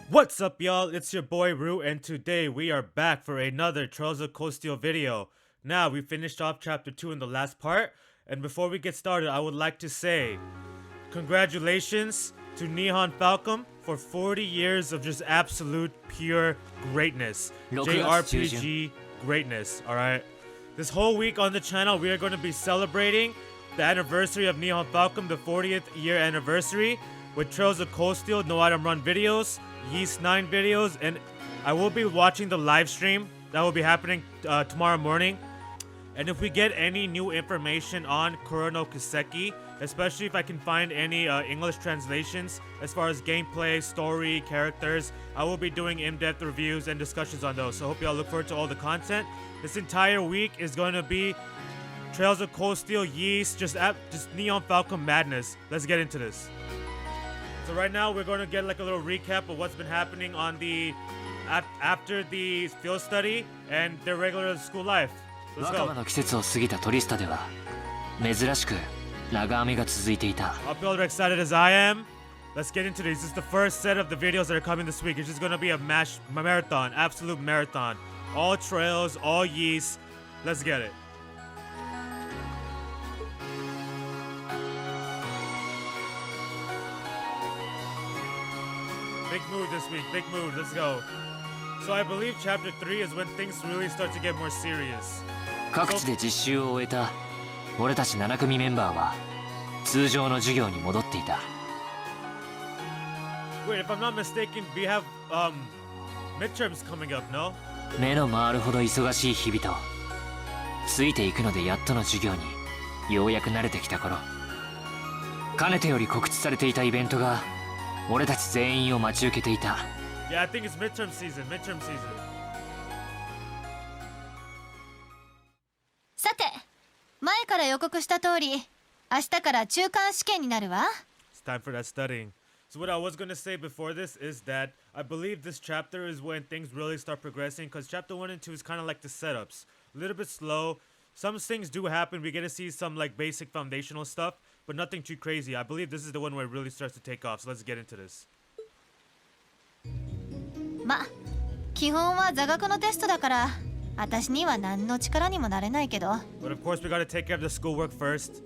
What's up, y'all? It's your boy Rue, and today we are back for another Trails of Cold Steel video. Now, we finished off chapter 2 in the last part, and before we get started, I would like to say congratulations to Nihon Falcom for 40 years of just absolute pure greatness. JRPG greatness, alright? This whole week on the channel, we are going to be celebrating the anniversary of Nihon Falcom, the 40th year anniversary, with Trails of Cold Steel, No Item Run videos, Yeast 9 videos, and I will be watching the live stream that will be happening tomorrow morning. And if we get any new information on Kuro no Kiseki, especially if I can find any English translations as far as gameplay, story, characters, I will be doing in-depth reviews and discussions on those. So I hope y'all look forward to all the content. This entire week is going to be Trails of Cold Steel, Yeast, just Nihon Falcom madness. Let's get into this. So right now we're going to get like a little recap of what's been happening on the after the field study and their regular school life. Let's go. の季節を過ぎたトリスタでは珍しく長雨が続いていた。 Hope y'all are excited as I am. Let's get into this. This is the first set of the videos that are coming this week. It's just going to be a marathon, absolute marathon. All trails, all yeast. Let's get it. Big mood this week, big mood. Let's go. So I believe chapter 3 is when things really start to get more serious. 各地で実習を終えた俺たち7組メンバーは通常の授業に戻っていた。 Wait, if I'm not mistaken, we have midterms coming up, no? 目の回るほど忙しい日々とついていくのでやっとの授業にようやく慣れてきた頃、かねてより告知されていたイベントが俺たち全員を待ち受けていた。 Yeah, I think it's midterm season, midterm season. さて、前から予告した通り、明日から中間試験になるわ。 It's time for that studying. So what I was going to say before this is that I believe this chapter is when things really start progressing, because chapter 1 and 2 is kind of like the setups. A little bit slow. Some things do happen. We get to see some like basic foundational stuff, but nothing too crazy. I believe this is the one where it really starts to take off. So let's get into this. ま、基本は座学のテストだから、私には何の力にもなれないけど。But of course we gotta take care of the schoolwork first.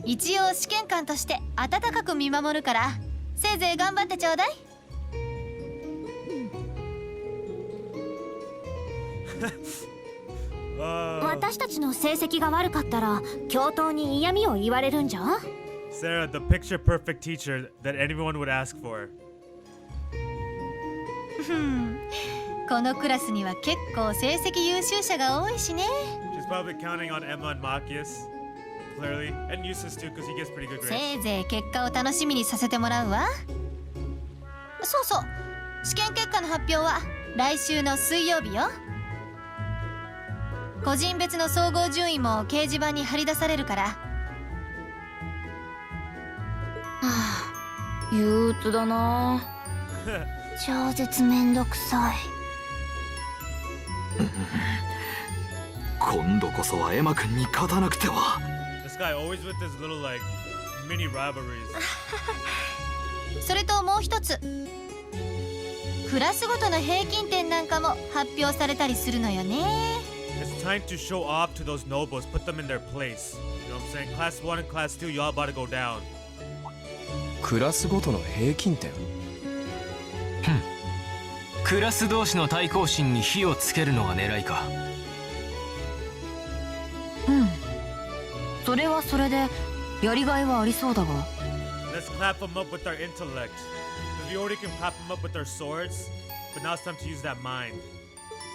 一応試験官として温かく見守るから、せいぜい頑張ってちょうだい。私たちの成績が悪かったら教頭に嫌味を言われるんじゃ。 Sarah, the picture perfect teacher that anyone would ask for. このクラスには結構成績優秀者が多いしね。 She's probably counting on Emma and Machias, clearly, and Eustace too, because he gets pretty good grades. せいぜい結果を楽しみにさせてもらうわ。そうそう、試験結果の発表は来週の水曜日よ。個人別の総合順位も掲示板に貼り出されるから。はあ、憂鬱だな。超絶めんどくさい。今度こそはエマ君に勝たなくては。 This guy always with his little like mini rivalries. それともう一つ、クラスごとの平均点なんかも発表されたりするのよね。 It's time to show off to those nobles, put them in their place. You know what I'm saying? Class 1 and Class 2, y'all about to go down. クラスごとの平均点。クラス同士の対抗心に火をつけるのが狙いか。うん。それはそれでやりがいはありそうだが。 Let's clap them up with our intellect. Because we already can clap them up with our swords, but now it's time to use that mind.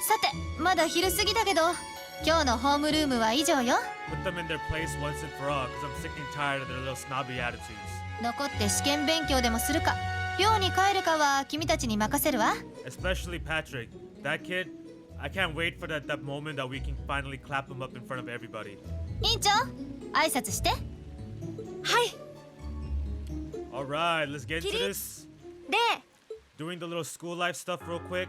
さて、まだ昼過ぎだけど、今日のホームルームは以上よ。 Put them in their place once and for all, because I'm sick and tired of their little snobby attitudes. 残って試験勉強でもするか、寮に帰るかは君たちに任せるわ。 Especially Patrick. That kid, I can't wait for that moment that we can finally clap him up in front of everybody. 委員長、挨拶して。はい。 Alright, let's get into this. で、 Doing the little school life stuff real quick.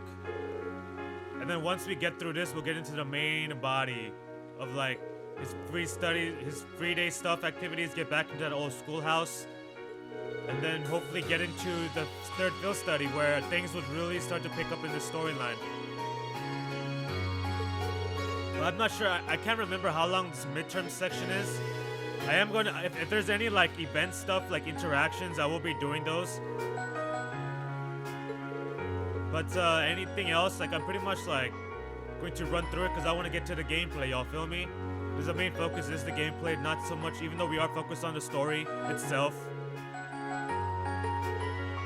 And then once we get through this, we'll get into the main body of like his free study, his free day stuff activities, get back into that old schoolhouse. and then hopefully get into the third field study where things would really start to pick up in the storyline. But I'm not sure. I can't remember how long this midterm section is. I am going to, if there's any like event stuff, like interactions, I will be doing those. But anything else, like I'm pretty much like going to run through it because I want to get to the gameplay, y'all feel me? Because the main focus is the gameplay, not so much, even though we are focused on the story itself.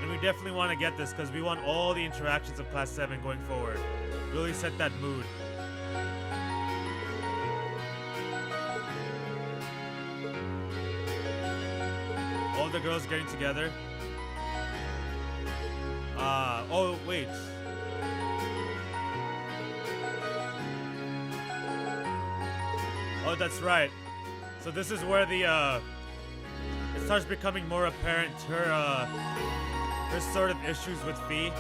And we definitely want to get this because we want all the interactions of Class 7 going forward. Really set that mood. All the girls getting together. Oh, wait. Oh, that's right. So this is where the, it starts becoming more apparent her sort of issues with Fee.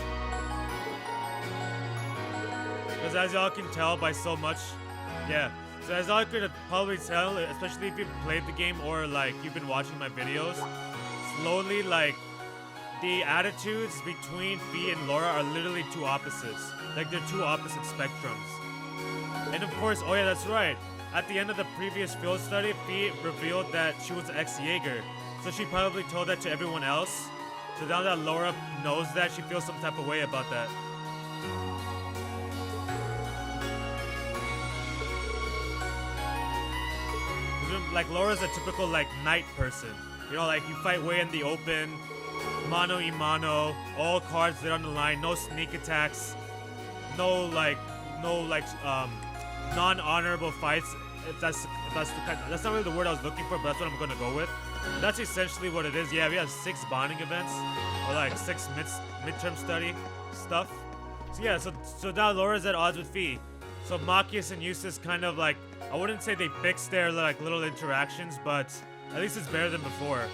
Because as y'all can tell by so much, yeah. So as y'all could probably tell, especially if you've played the game or like you've been watching my videos, slowly like the attitudes between Fee and Laura are literally two opposites. Like they're two opposite spectrums. And of course, oh yeah, that's right. At the end of the previous field study, Fee revealed that she was ex-Jaeger. So she probably told that to everyone else. So now that Laura knows that, she feels some type of way about that. Like Laura's a typical like knight person. You know, like you fight way in the open, mano y mano, all cards that are on the line, no sneak attacks, no non-honorable fights. If that's not really the word I was looking for, but that's what I'm gonna go with. That's essentially what it is. Yeah, we have 6 bonding events, or like 6 midterm study stuff. So yeah, so now Laura's at odds with Fee. So Machias and Eustace kind of like, I wouldn't say they fixed their like little interactions, but at least it's better than before.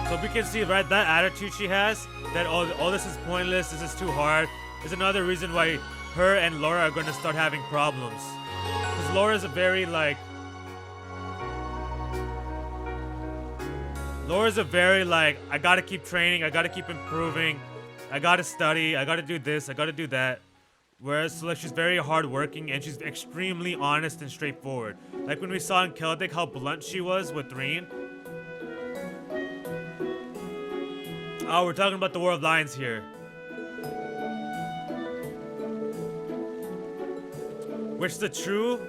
So we can see, right, that attitude she has, that all this is pointless, this is too hard, is another reason why her and Laura are going to start having problems. Because Laura's a very like, I gotta keep training, I gotta keep improving, I gotta study, I gotta do this, I gotta do that. Whereas like she's very hardworking and she's extremely honest and straightforward. Like when we saw in Celtic how blunt she was with Reen. Oh, we're talking about the War of Lions here. Which the true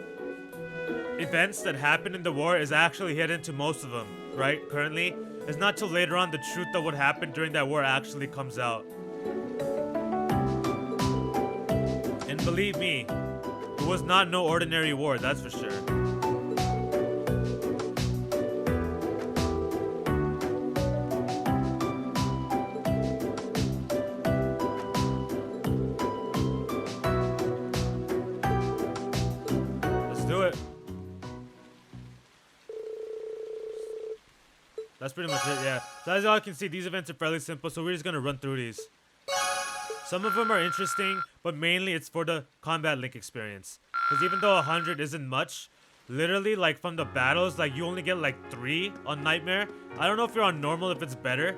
events that happen in the war is actually hidden to most of them, right? Currently, it's not till later on the truth of what happened during that war actually comes out. And believe me, it was not no ordinary war, that's for sure. Let's do it. That's pretty much it, yeah. So as y'all can see, these events are fairly simple, so we're just gonna run through these. Some of them are interesting, but mainly it's for the combat link experience. Because even though 100 isn't much, literally, like, from the battles, like, you only get, like, 3 on Nightmare. I don't know if you're on normal, if it's better.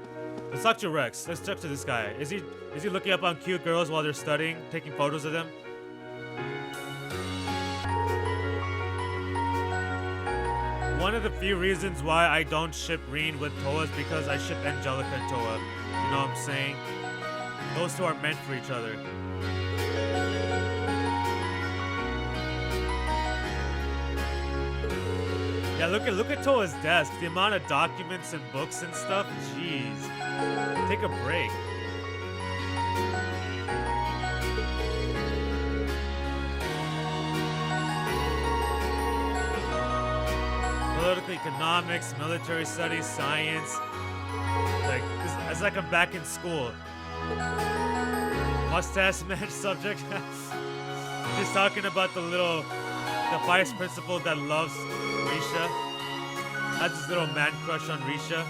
Let's talk to Rex. Let's talk to this guy. Is he looking up on cute girls while they're studying, taking photos of them? One of the few reasons why I don't ship Reen with Toa is because I ship Angelica and Toa. You know what I'm saying? Those two are meant for each other. Yeah, look at Toa's desk. The amount of documents and books and stuff. Jeez. Take a break. Political economics, military studies, science. Like, it's like I'm back in school. Mustache man subject. Just talking about the vice principal that loves Risha. Has this little man crush on Risha.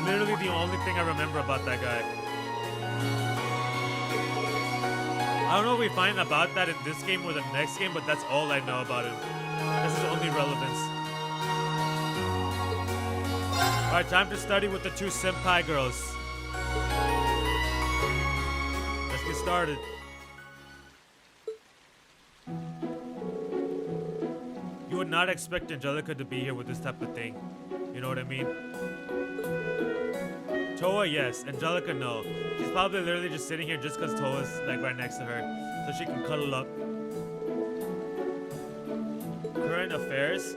Literally the only thing I remember about that guy. I don't know if we find about that in this game or the next game, but that's all I know about him. That's his only relevance. Alright, time to study with the two senpai girls. Let's get started. You would not expect Angelica to be here with this type of thing. You know what I mean? Toa, yes. Angelica, no. She's probably literally just sitting here just because Toa's like right next to her. So she can cuddle up. Current affairs.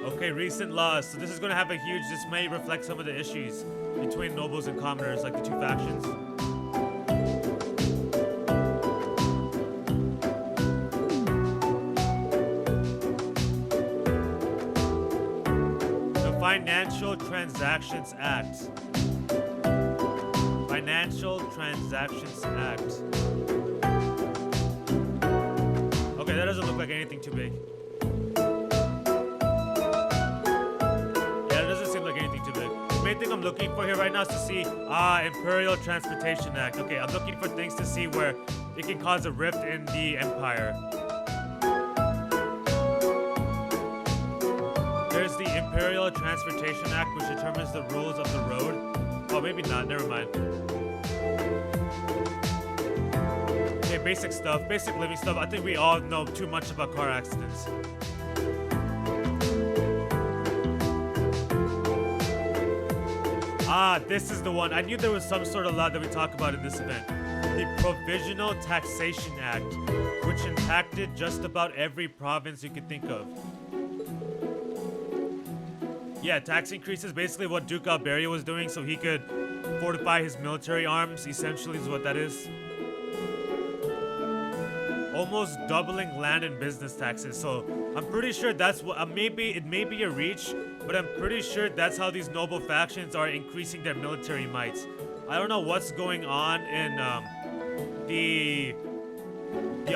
Okay, recent laws. So this is gonna have a huge, this may reflect some of the issues between nobles and commoners, like the two factions. The Financial Transactions Act. Financial Transactions Act. Okay, that doesn't look like anything too big. Main thing I'm looking for here right now is to see Imperial Transportation Act. Okay, I'm looking for things to see where it can cause a rift in the Empire. There's the Imperial Transportation Act, which determines the rules of the road. Oh, maybe not, never mind. Okay, basic stuff, basic living stuff. I think we all know too much about car accidents. Ah, this is the one. I knew there was some sort of law that we talk about in this event. The Provisional Taxation Act, which impacted just about every province you could think of. Yeah, tax increases, basically what Duke Alberio was doing so he could fortify his military arms, essentially is what that is. Almost doubling land and business taxes, so I'm pretty sure that's what, it may be a reach, but I'm pretty sure that's how these noble factions are increasing their military might. I don't know what's going on in the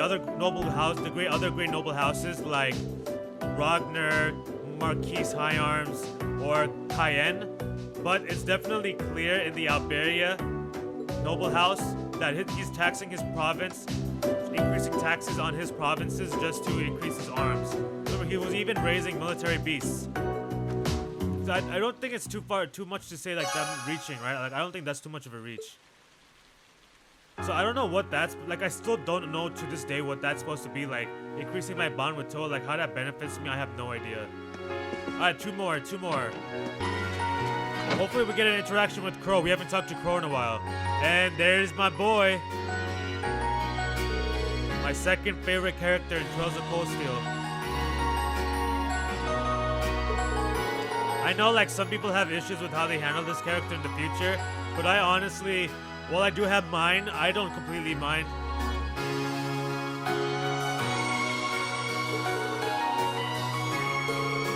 other noble house, the other great noble houses like Ragnar, Marquise High Arms, or Cayenne, but it's definitely clear in the Alberia noble house that he's taxing his province, increasing taxes on his provinces just to increase his arms. Remember, he was even raising military beasts. I don't think it's too much to say like them reaching, right? Like I don't think that's too much of a reach. So I don't know what that's like. I still don't know to this day what that's supposed to be like. Increasing my bond with Toa, like how that benefits me, I have no idea. All right, two more. Hopefully we get an interaction with Crow. We haven't talked to Crow in a while. And there's my boy. My second favorite character in Trails of Cold Steel. I know like some people have issues with how they handle this character in the future, but I honestly, while I do have mine, I don't completely mind.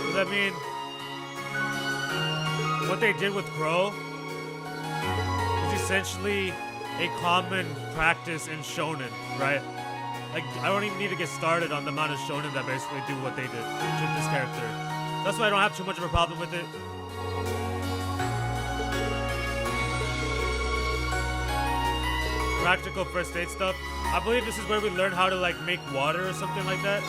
Because I mean, what they did with Crow is essentially a common practice in shonen, right? Like, I don't even need to get started on the amount of shonen that basically do what they did to this character. That's why I don't have too much of a problem with it. Practical first aid stuff. I believe this is where we learn how to like make water or something like that.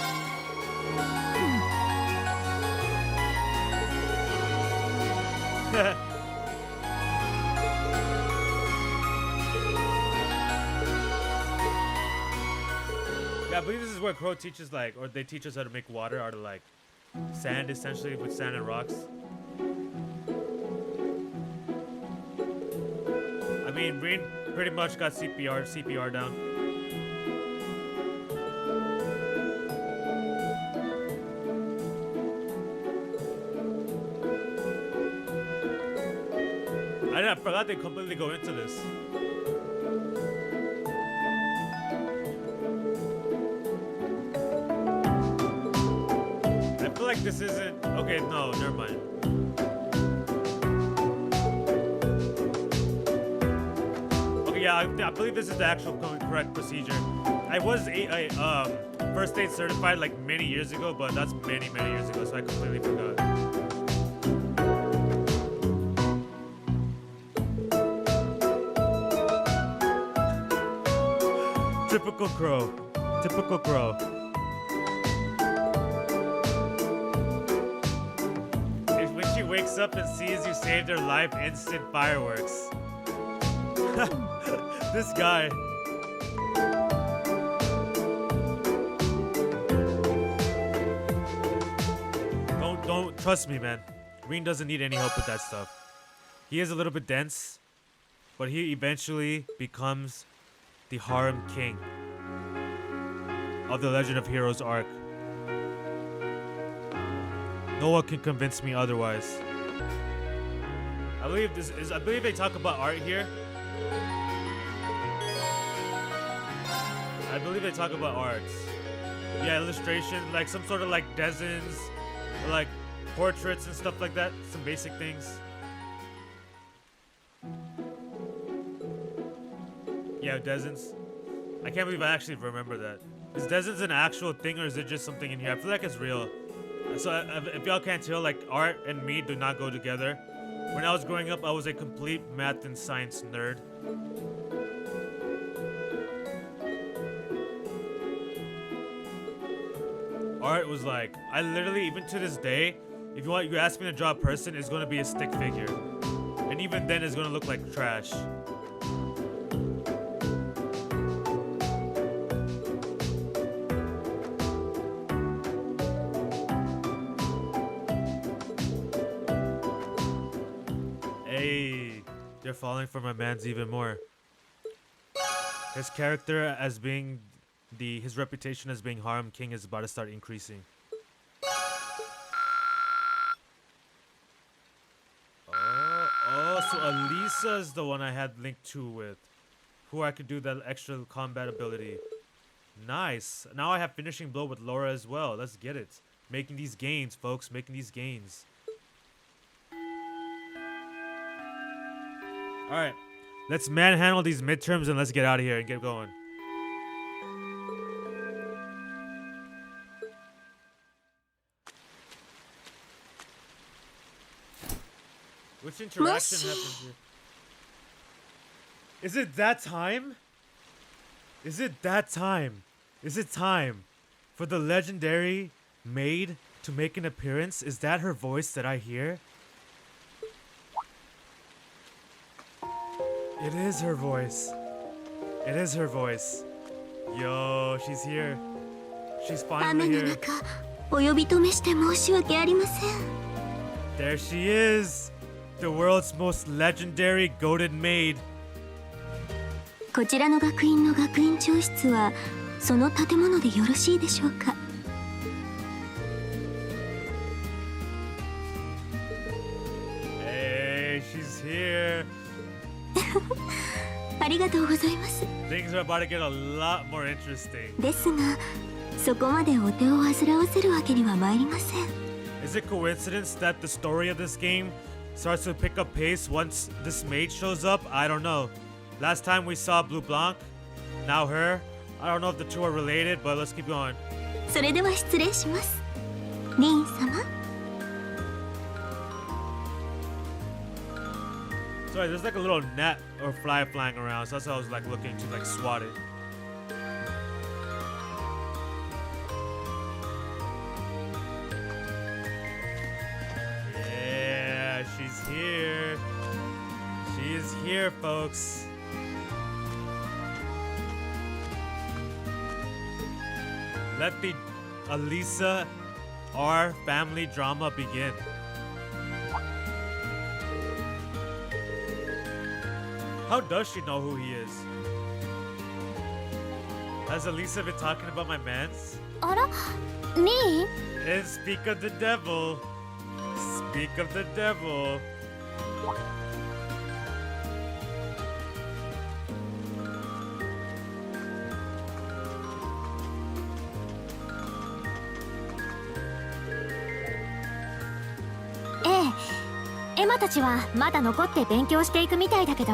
Yeah, I believe this is where Crow teaches like, or they teach us how to make water out of like sand, essentially, with sand and rocks. I mean, Rin pretty much got CPR down. I forgot they completely go into this. I feel like this isn't... Okay, no, never mind. Okay, yeah, I believe this is the actual correct procedure. I was first aid certified like many years ago, but that's many years ago, so I completely forgot. Typical Crow. Typical Crow. wakes up and sees you save their life, instant fireworks. This guy. Don't trust me, man. Green doesn't need any help with that stuff. He is a little bit dense, but he eventually becomes the harem king of the Legend of Heroes arc. No one can convince me otherwise. I believe they talk about art here. I believe they talk about art. Yeah, illustration, like some sort of like designs, or like portraits and stuff like that. Some basic things. Yeah, designs. I can't believe I actually remember that. Is designs an actual thing or is it just something in here? I feel like it's real. So if y'all can't tell, like art and me do not go together. When I was growing up, I was a complete math and science nerd. Art was like, I literally, even to this day, if you ask me to draw a person, it's gonna be a stick figure. And even then it's gonna look like trash. Hey, they're falling for my mans even more. His character as being his reputation as being harem king is about to start increasing. So Alisa is the one I had Link 2 with, who I could do that extra combat ability. Nice. Now I have finishing blow with Laura as well. Let's get it. Making these gains, folks. Making these gains. Alright. Let's manhandle these midterms and let's get out of here and get going. Which interaction happens here? Is it that time? Is it that time? Is it time for the legendary Maid to make an appearance? Is that her voice that I hear? It is her voice. It is her voice. Yo, she's here. She's finally here. There she is. The world's most legendary goated maid. こちらの学院の学院長室はその建物でよろしいでしょうか。Hey, she's here. ありがとうございます。 Things are about to get a lot more interesting. ですが、そこまでお手を煩わせるわけには参りません。 Is it coincidence that the story of this game starts to pick up pace once this maid shows up? I don't know. Last time we saw Blue Blanc, now her. I don't know if the two are related, but let's keep going. それでは失礼します。リン様。 Sorry, there's like a little net or fly flying around, so that's why I was like looking to like swat it. Yeah, she's here. She is here, folks. Let the Alisa R family drama begin. How does she know who he is? Has Alisa been talking about my mans? あら、ミー？ And speak of the devil. Speak of the devil. Eh, エマたちはまだ残って勉強していくみたいだけど、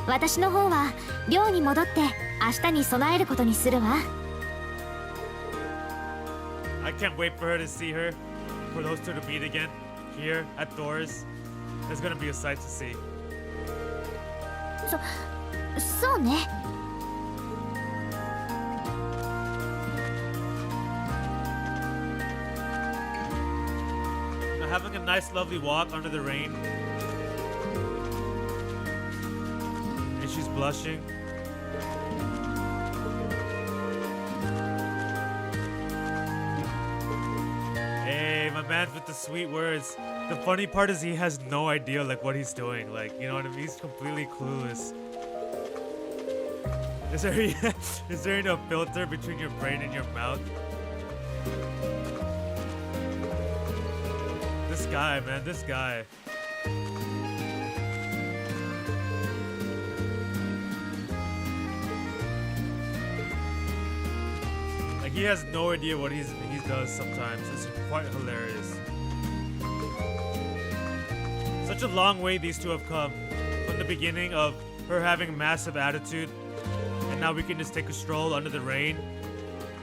私の方は寮に戻って明日に備えることにするわ。I can't wait for her to see her. For those two to meet again. Here at Thor's. It's gonna be a sight to see. そうね。 Now, having a nice, lovely walk under the rain. And she's blushing. Hey, my man's with the sweet words. The funny part is he has no idea like what he's doing. Like, you know what I mean? He's completely clueless. Is there no filter between your brain and your mouth? This guy, man, this guy. Like, he has no idea what he does sometimes. It's quite hilarious. Such a long way these two have come. From the beginning of her having massive attitude, and now we can just take a stroll under the rain.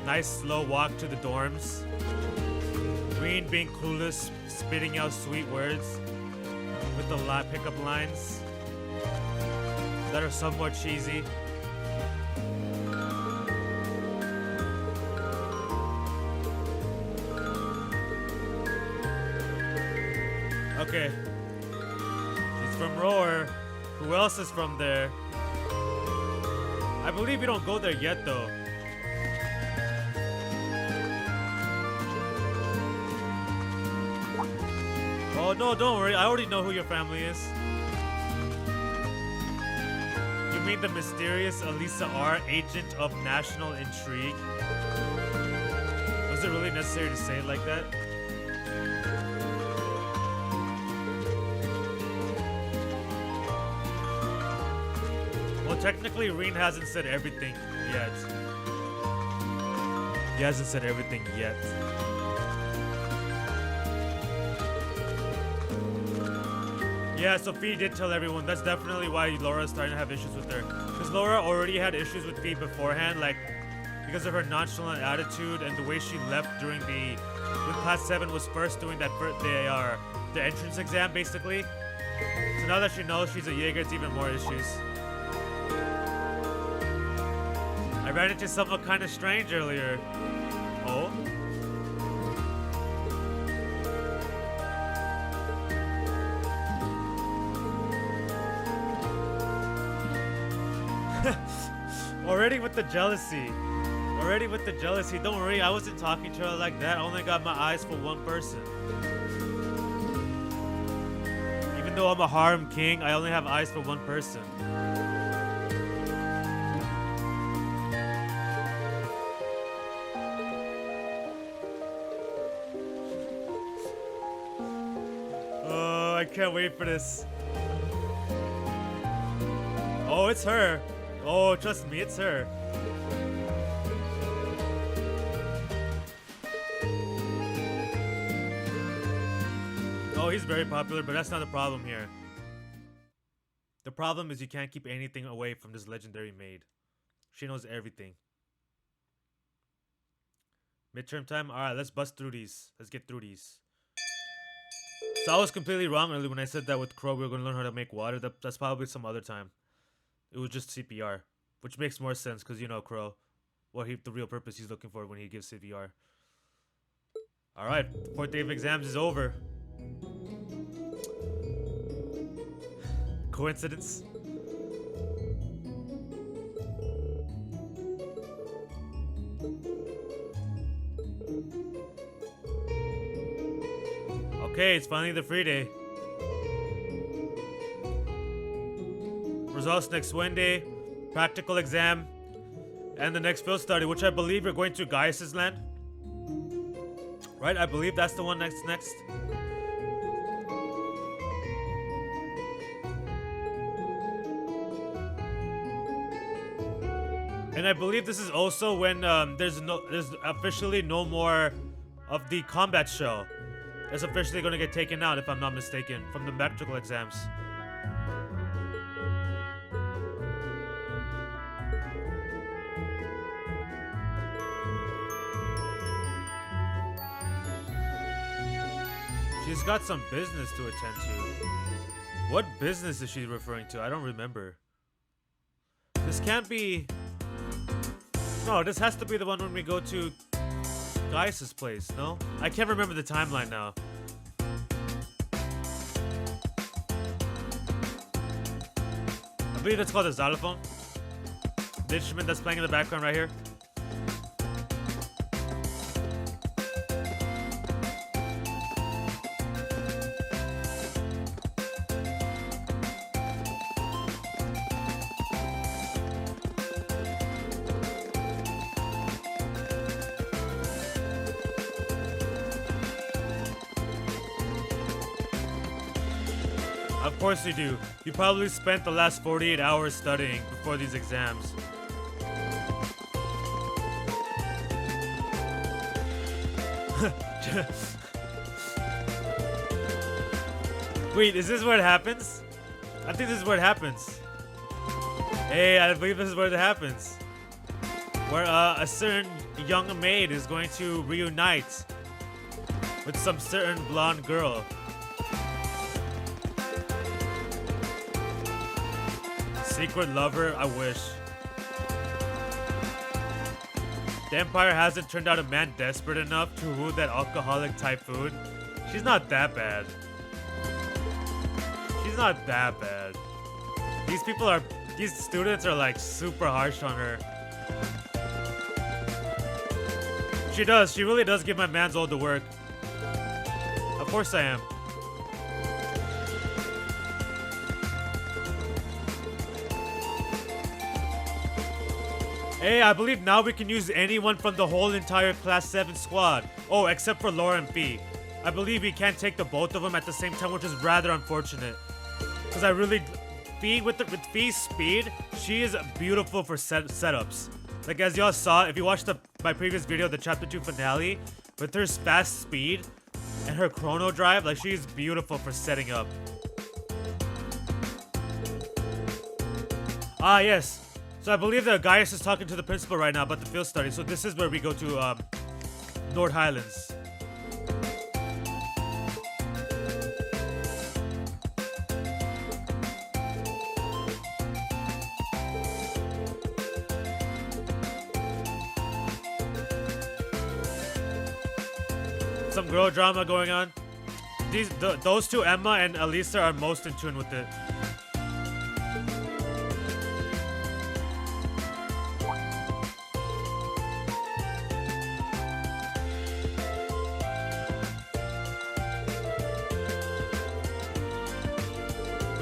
Nice slow walk to the dorms. Green being clueless, spitting out sweet words with the pickup lines that are somewhat cheesy. Okay. She's from Roar. Who else is from there? I believe we don't go there yet, though. Oh, no, don't worry. I already know who your family is. You mean the mysterious Alisa R, agent of national intrigue? Was it really necessary to say it like that? Well, technically, Reen hasn't said everything yet. He hasn't said everything yet. Yeah, Sophie did tell everyone. That's definitely why Laura's starting to have issues with her. Because Laura already had issues with Fee beforehand, like, because of her nonchalant attitude and the way she left during when Class 7 was first doing that the entrance exam, basically. So now that she knows she's a Jaeger, it's even more issues. I ran into someone kind of strange earlier. Oh? Already with the jealousy. Already with the jealousy. Don't worry, I wasn't talking to her like that. I only got my eyes for one person. Even though I'm a harem king, I only have eyes for one person. Oh, I can't wait for this. Oh, it's her. Oh, trust me, it's her. Oh, he's very popular, but that's not the problem here. The problem is you can't keep anything away from this legendary maid. She knows everything. Midterm time? Alright, let's bust through these. Let's get through these. So I was completely wrong earlier when I said that with Krueger we were going to learn how to make water. That's probably some other time. It was just CPR, which makes more sense because you know Crow, the real purpose he's looking for when he gives CPR. All right, the 4th day of exams is over. Coincidence? Okay, it's finally the free day. Results next Wednesday, practical exam, and the next field study, which I believe you're going to Gaius' land. Right? I believe that's the one next. And I believe this is also when there's officially no more of the combat show. It's officially going to get taken out, if I'm not mistaken, from the practical exams. She's got some business to attend to. What business is she referring to? I don't remember. This can't be... No, this has to be the one when we go to Gaius' place, no? I can't remember the timeline now. believe it's called a xylophone. The instrument that's playing in the background right here. Of course you do. You probably spent the last 48 hours studying before these exams. Wait, is this where it happens? I think this is where it happens. Hey, I believe this is where it happens. Where a certain young maid is going to reunite with some certain blonde girl. Secret lover, I wish. The Empire hasn't turned out a man desperate enough to woo that alcoholic type food. She's not that bad. She's not that bad. These students are like super harsh on her. She really does give my mans all the work. Of course I am. Hey, I believe now we can use anyone from the whole entire Class 7 squad. Oh, except for Laura and Fee. I believe we can't take the both of them at the same time, which is rather unfortunate. Because I really... Fee, with Fee's speed, she is beautiful for setups. Like, as y'all saw, if you watched my previous video, the Chapter 2 finale, with her fast speed and her chrono drive, like, she's beautiful for setting up. Ah, yes. So I believe that Gaius is talking to the principal right now about the field study. So this is where we go to North Highlands. Some girl drama going on. Those two, Emma and Alisa, are most in tune with it.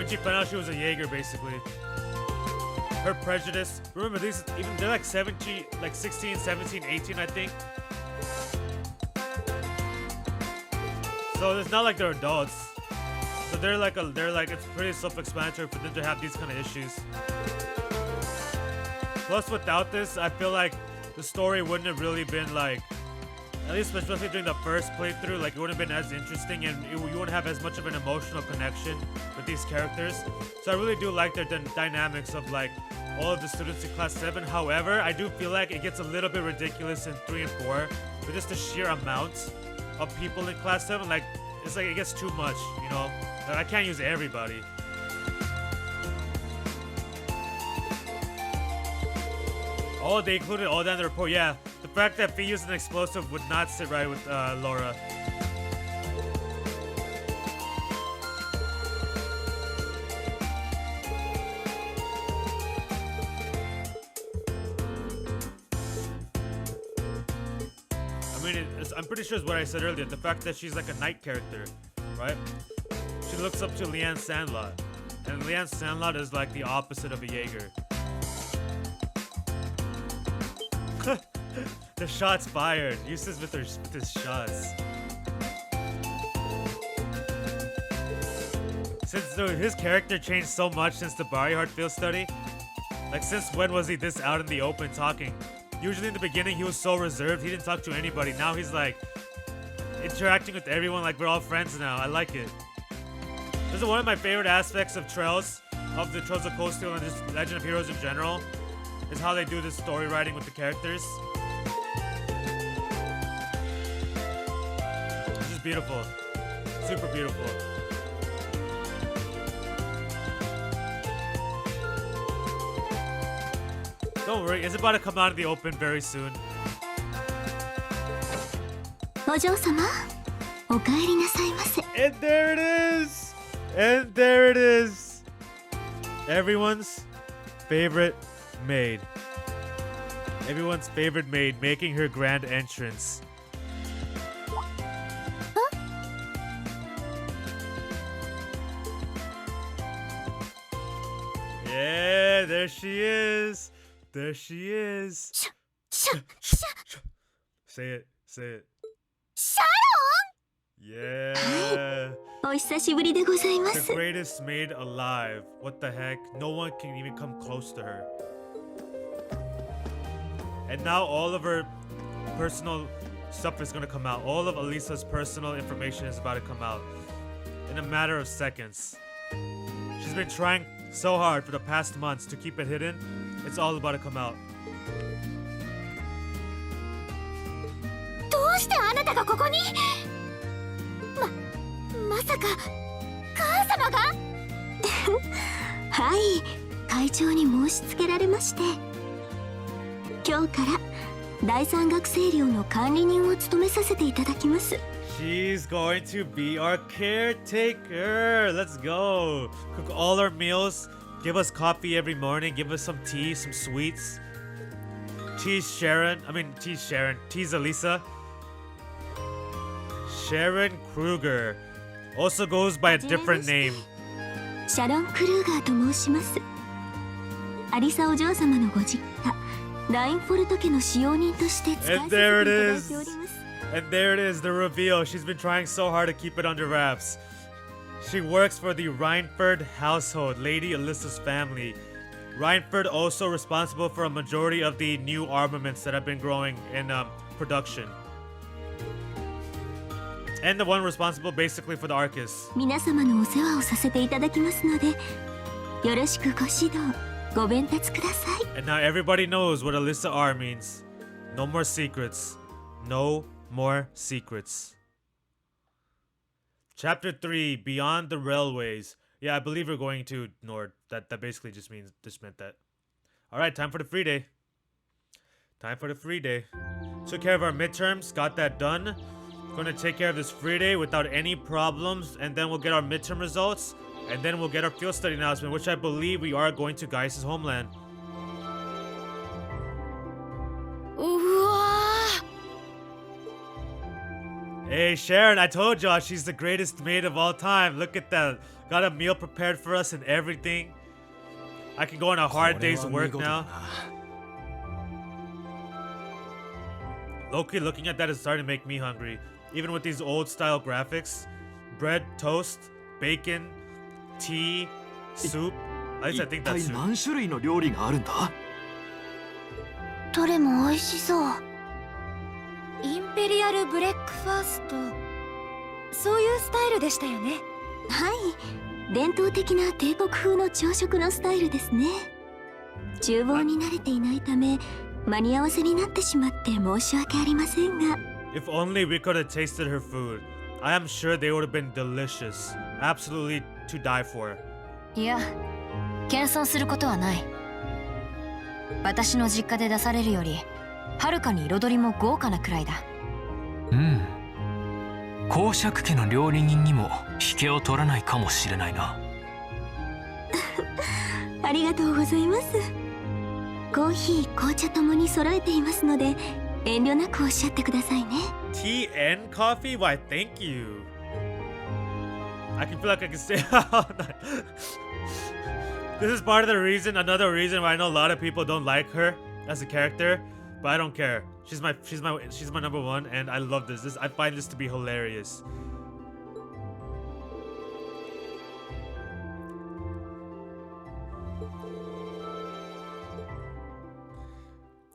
She found out she was a Jaeger, basically. Her prejudice. Remember, they're like 17, like 16, 17, 18, I think. So it's not like they're adults. So they're like it's pretty self-explanatory for them to have these kind of issues. Plus, without this, I feel like the story wouldn't have really been like, at least especially during the first playthrough, like it wouldn't have been as interesting and you wouldn't have as much of an emotional connection with these characters. So I really do like their dynamics of like all of the students in Class 7. However, I do feel like it gets a little bit ridiculous in 3 and 4 with just the sheer amount of people in Class 7. Like, it's like it gets too much, you know? Like, I can't use everybody. Oh, they included all that in the report. Yeah, the fact that Fee used an explosive would not sit right with Laura. I mean, I'm pretty sure it's what I said earlier. The fact that she's like a knight character, right? She looks up to Leanne Sandlot. And Leanne Sandlot is like the opposite of a Jaeger. The shots fired. Uses with his shots. Since his character changed so much since the Barry field study. Like, since when was he this out in the open talking? Usually in the beginning he was so reserved, he didn't talk to anybody. Now he's like interacting with everyone like we're all friends now. I like it. This is one of my favorite aspects of Trails, of the Trails of Cold Steel and just Legend of Heroes in general, is how they do this story writing with the characters. It's just beautiful. Super beautiful. Don't worry, it's about to come out in the open very soon. お嬢様、お帰りなさいませ。 And there it is! And there it is! Everyone's favorite maid. Everyone's favorite maid making her grand entrance. Yeah, there she is. There she is. Say it. Say it. Yeah. お久しぶりでございま The す。 greatest maid alive. What the heck? No one can even come close to her. And now all of her personal stuff is gonna come out. All of Alisa's personal information is about to come out in a matter of seconds. She's been trying so hard for the past months to keep it hidden. It's all about to come out. どうしてあなたがここに？まさか母様が？はい、会長に申し付けられまして、今日から第三学生寮の管理人を務めさせていただきます。 She's going to be our caretaker. Let's go. Cook all our meals. Give us coffee every morning. Give us some tea, some sweets. Tease Sharon. Tease Alisa. Sharon Krueger. Also goes by a different name. シャロン・クルーガーと申します。アリサお嬢様のご実家、ラインフォルト家の使用人として使いさせていただいております。 And there it is, the reveal. She's been trying so hard to keep it under wraps. She works for the Reinford household, Lady Alisa's family. Reinford also responsible for a majority of the new armaments that have been growing in production. And the one responsible basically for the Arcus. 皆様のお世話をさせていただきますので、よろしくご指導、ご鞭撻ください。 And now everybody knows what Alisa R means. No more secrets. No more secrets. Chapter 3, Beyond the Railways. Yeah, I believe we're going to Nord. That basically just meant that. Alright, time for the free day. Time for the free day. Took care of our midterms, got that done. Gonna take care of this free day without any problems, and then we'll get our midterm results, and then we'll get our field study announcement, which I believe we are going to Gaius' homeland. うわ Hey Sharon, I told y'all she's the greatest maid of all time. Look at that. Got a meal prepared for us and everything. I can go on a hard day's work now. Loki, looking at that is starting to make me hungry. Even with these old style graphics. Bread, toast, bacon, tea, soup. At least I think 一 that's 体 soup. 何種類の料理があるんだ？どれも美味しそう。インペリアルブレックファースト、そういうスタイルでしたよね。はい、伝統的な帝国風の朝食のスタイルですね。厨房に慣れていないため、間に合わせになってしまって申し訳ありませんが。 If only we could have tasted her food. I am sure they would have been delicious. Absolutely to die for. いや、謙遜することはない。私の実家で出されるよりはるかに彩りも豪華なくらいだ。うん。公爵家の料理人にも引けを取らないかもしれないな。ありがとうございます。コーヒー、紅茶ともに揃えていますので、遠慮なくおっしゃってくださいね。 Tea and coffee? Why, thank you. I can feel like I can stay. This is part of the reason, another reason why I know a lot of people don't like her as a character, but I don't care. She's my number one, and I love this. I find this to be hilarious.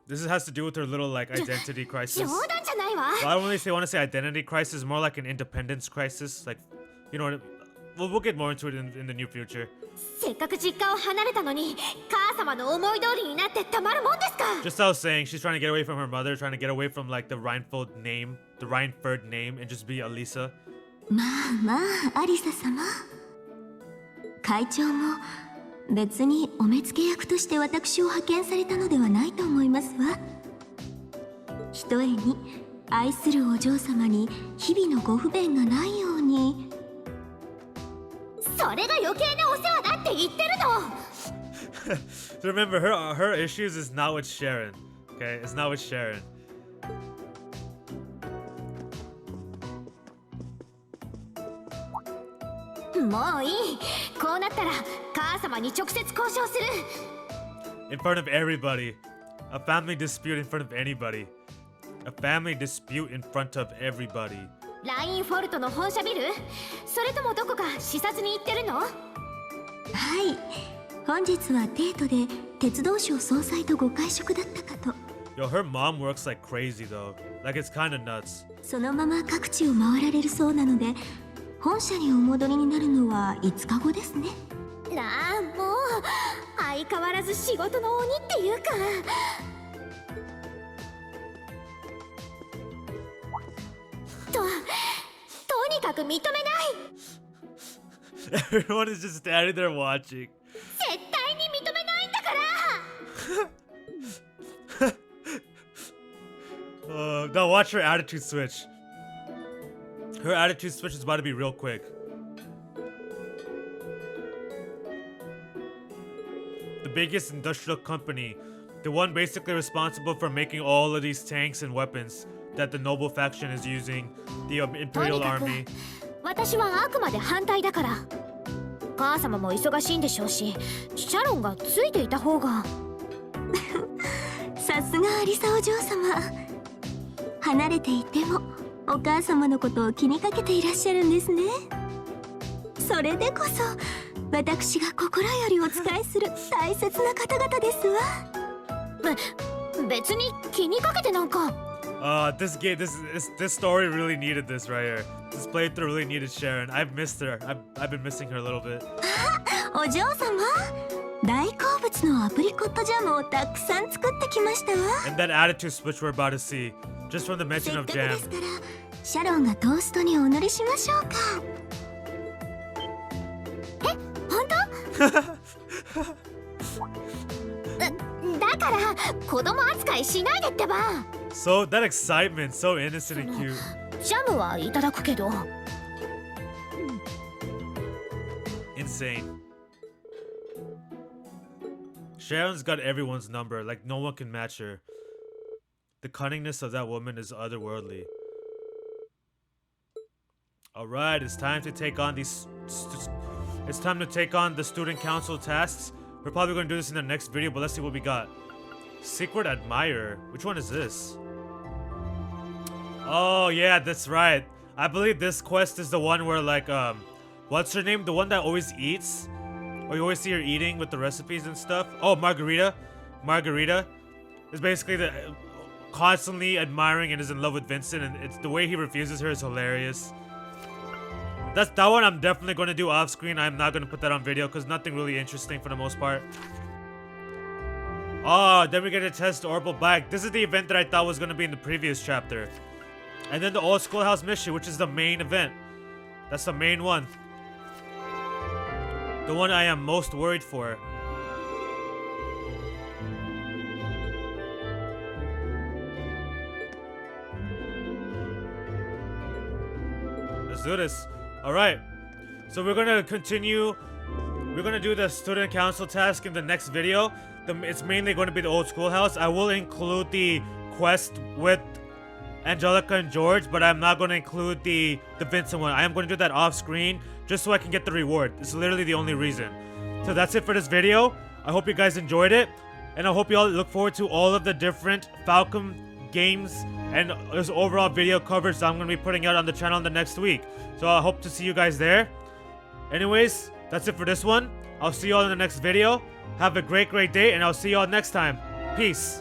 This has to do with her little like identity crisis. 冗談じゃないわ。 Well, I don't really want to say identity crisis, more like an independence crisis. Like, you know what? We'll get more into it in the near future. せっかく実家を離れたのに、母様の思い通りになってたまるもんですか。 Just as I was saying, she's trying to get away from her mother, trying to get away from like the Reinfeld name, and just be Alisa. まあまあ、アリサ様。会長も別にお目付け役として私を派遣されたのではないと思いますわ。ひとえに愛するお嬢様に日々のご不便がないように。それが余計なお世話だって言ってるの。So remember, her issues is not with Sharon. Okay, it's not with Sharon. もういい。こうなったら母様に直接交渉する。 In front of everybody. A family dispute in front of anybody. A family dispute in front of everybody. ラインフォルトの本社ビル？それともどこか視察に行ってるの？はい。本日はデートで鉄道省総裁とご会食だったかと。 Yo, her mom works like crazy though. Like it's kind of nuts. そのまま各地を回られるそうなので、本社にお戻りになるのは5日後ですね。なあ、もう相変わらず仕事の鬼っていうか。とにかく認めない。 Everyone is just standing there watching. 絶対に認めないんだから。 Now watch her attitude switch. Her attitude switch is about to be real quick. The biggest industrial company, the one basically responsible for making all of these tanks and weapons that the noble faction is using, the Imperial Army. 私はあくまで反対だから。母様も忙しいんでしょうし、シャロンがついていた方が。さすがアリサお嬢様。離れていてもお母様のことを気にかけていらっしゃるんですね。それでこそ私が心よりお仕えする大切な方々ですわ。別に気にかけてなんか。This story really needed this right here. This playthrough really needed Sharon. I've missed her. I've been missing her a little bit. お嬢様、大好物のアプリコットジャムをたくさん作ってきましたわ。 And that attitude switch we're about to see, just from the mention of せっか jam. くですからシャロンがトーストにお乗りしましょうか。え、本当？だから子供扱いしないでってば。 So that excitement, so innocent and cute. ジャムはいただくけど。 Insane. Sharon's got everyone's number, like no one can match her. The cunningness of that woman is otherworldly. Alright, it's time to take on these... It's time to take on the student council tasks. We're probably going to do this in the next video, but let's see what we got. Secret Admirer. Which one is this? Oh, yeah, that's right. I believe this quest is the one where, like, what's her name? The one that always eats? Or you always see her eating with the recipes and stuff? Oh, Margarita. Margarita is basically the constantly admiring and is in love with Vincent, and it's the way he refuses her is hilarious. That one I'm definitely going to do off screen. I'm not going to put that on video because nothing really interesting for the most part. Oh, then we get to test the orbital bag. This is the event that I thought was going to be in the previous chapter. And then the old schoolhouse mission, which is the main event. That's the main one. The one I am most worried for. Let's do this. Alright. So we're gonna continue. We're gonna do the student council task in the next video. It's mainly going to be the old schoolhouse. I will include the quest with Angelica and George, but I'm not going to include the Vincent one. I am going to do that off screen just so I can get the reward. It's literally the only reason. So that's it for this video. I hope you guys enjoyed it, and I hope you all look forward to all of the different Falcom games and this overall video coverage that I'm going to be putting out on the channel in the next week. So I hope to see you guys there. Anyways, that's it for this one. I'll see you all in the next video. Have a great day, and I'll see you all next time. Peace.